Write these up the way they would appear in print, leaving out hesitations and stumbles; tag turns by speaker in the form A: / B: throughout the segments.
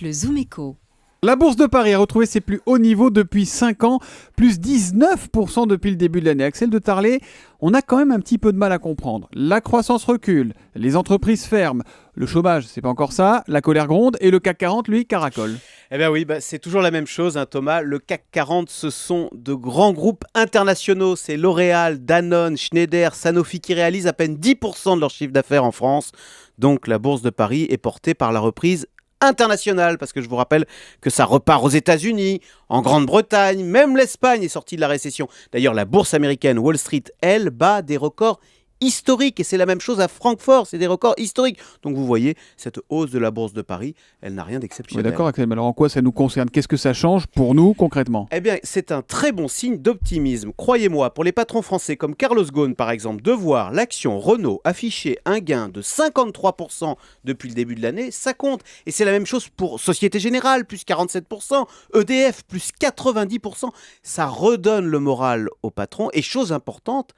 A: Le Zoom Echo.
B: La Bourse de Paris a retrouvé ses plus hauts niveaux depuis 5 ans, plus 19% depuis le début de l'année. Axel de Tarlé, on a quand même un petit peu de mal à comprendre. La croissance recule, les entreprises ferment, le chômage, c'est pas encore ça, la colère gronde et le CAC 40, lui, caracole.
C: Eh bien oui, c'est toujours la même chose, hein, Thomas. Le CAC 40, ce sont de grands groupes internationaux. C'est L'Oréal, Danone, Schneider, Sanofi qui réalisent à peine 10% de leur chiffre d'affaires en France. Donc la Bourse de Paris est portée par la reprise internationale, parce que je vous rappelle que ça repart aux États-Unis, en Grande-Bretagne, même l'Espagne est sortie de la récession. D'ailleurs, la bourse américaine Wall Street, elle, bat des records historiques, et c'est la même chose à Francfort, c'est des records historiques. Donc vous voyez, cette hausse de la Bourse de Paris, elle n'a rien
B: Oui,
C: d'exceptionnel.
B: d'accord, Axel, mais alors en quoi ça nous concerne? Qu'est-ce que ça change pour nous concrètement?
C: Eh bien, c'est un très bon signe d'optimisme. Croyez-moi, pour les patrons français comme Carlos Ghosn, par exemple, de voir l'action Renault afficher un gain de 53% depuis le début de l'année, ça compte. Et c'est la même chose pour Société Générale, plus 47%, EDF, plus 90%. Ça redonne le moral aux patrons. Et chose importante,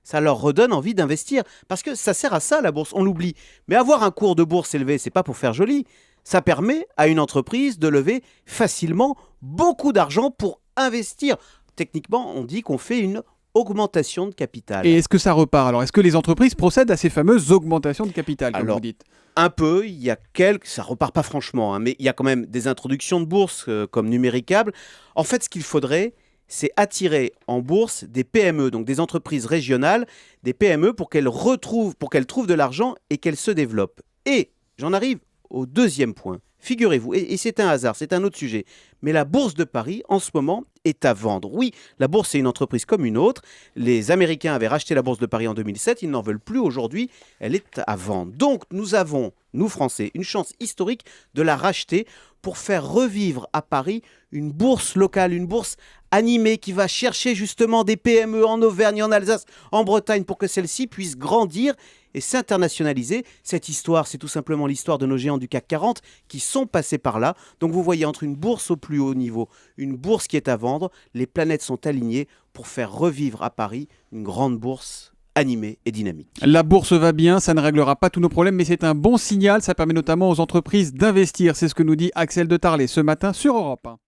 C: ça leur redonne envie d'investir. Parce que ça sert à ça, la bourse, on l'oublie. Mais avoir un cours de bourse élevé, c'est pas pour faire joli. Ça permet à une entreprise de lever facilement beaucoup d'argent pour investir. Techniquement, on dit qu'on fait une augmentation de capital.
B: Et est-ce que ça repart? Alors, est-ce que les entreprises procèdent à ces fameuses augmentations de capital, comme
C: Alors,
B: vous dites?
C: Un peu, il y a ça repart pas franchement, hein, mais il y a quand même des introductions de bourse comme Numéricable. En fait, ce qu'il faudrait, c'est attirer en bourse des PME, donc des entreprises régionales, des PME pour qu'elles trouvent de l'argent et qu'elles se développent. Et j'en arrive au deuxième point. Figurez-vous, et c'est un hasard, c'est un autre sujet, mais la Bourse de Paris, en ce moment, est à vendre. Oui, la Bourse, c'est une entreprise comme une autre. Les Américains avaient racheté la Bourse de Paris en 2007, ils n'en veulent plus aujourd'hui, elle est à vendre. Donc, nous avons, nous Français, une chance historique de la racheter pour faire revivre à Paris une bourse locale, une bourse animée qui va chercher justement des PME en Auvergne, en Alsace, en Bretagne, pour que celles-ci puissent grandir et s'internationaliser. Cette histoire, c'est tout simplement l'histoire de nos géants du CAC 40 qui sont passés par là. Donc vous voyez, entre une bourse au plus haut niveau, une bourse qui est à vendre, les planètes sont alignées pour faire revivre à Paris une grande bourse animée et dynamique.
B: La bourse va bien, ça ne réglera pas tous nos problèmes, mais c'est un bon signal. Ça permet notamment aux entreprises d'investir. C'est ce que nous dit Axel de Tarlé ce matin sur Europe 1.